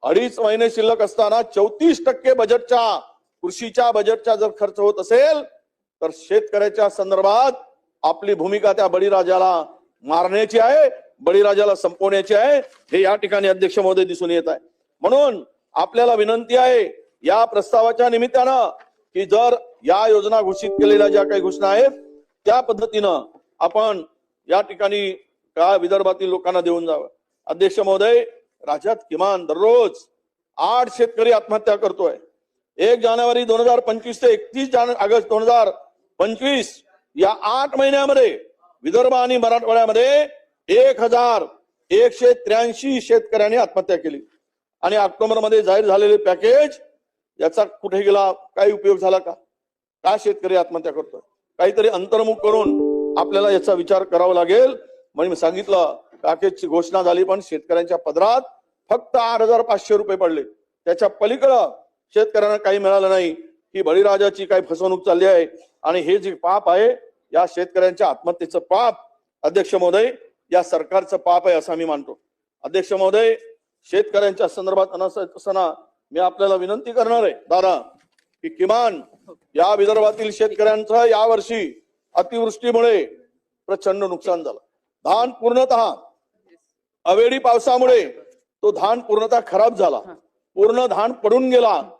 2.5 महिने शिल्लक असताना 34% बजेटच्या कृषीच्या बजेटचा जर खर्च होत असेल तर शेतकऱ्याच्या संदर्भात आपली भूमिका त्या बळीराजाला मारण्याची आहे, बळीराजाला संपवण्याची आहे, हे या ठिकाणी अध्यक्ष महोदय दिसून येत आहे। म्हणून आपल्याला विनंती आहे या प्रस्तावाच्या निमित्तानं की जर या योजना घोषित केलेल्या ज्या काही घोषणा आहेत त्या पद्धतीनं आपण या ठिकाणी काय विदर्भातील लोकांना देऊन जावं। अध्यक्ष महोदय, राज्यात किमान दररोज 8 शेतकरी आत्महत्या करतोय। 1 जानेवारी 2025 ते 31 ऑगस्ट 2025 या 8 महिन्यामध्ये विदर्भ आणि मराठवाड्यामध्ये 1183 शेतकऱ्यांनी आत्महत्या केली आणि ऑक्टोबर मध्ये जाहीर झालेले पॅकेज याचा कुठे गेला, काही उपयोग झाला का? का शेतकरी आत्महत्या करतोय? काहीतरी अंतर्मुख करून आपल्याला याचा विचार करावा लागेल। म्हणजे मी सांगितलं पॅकेजची घोषणा झाली पण शेतकऱ्यांच्या पदरात फक्त 8,500 रुपये पडले, त्याच्या पलीकडे शेतकऱ्यांना काही मिळालं नाही। ही बळीराजाची काही फसवणूक चालली आहे आणि हे जे पाप आहे या शेतकऱ्यांच्या आत्महत्येचं पाप अध्यक्ष महोदय या सरकारचं पाप आहे असं मी मानतो। अध्यक्ष महोदय, शेतकऱ्यांच्या संदर्भात असताना मी आपल्याला विनंती करणार आहे दादा की किमान या विदर्भातील शेतकऱ्यांचं यावर्षी अतिवृष्टीमुळे प्रचंड नुकसान झालं। धान पूर्णतः अवेळी पावसामुळे तो धान पूर्णतः खराब झाला, पूर्ण धान पडून गेला।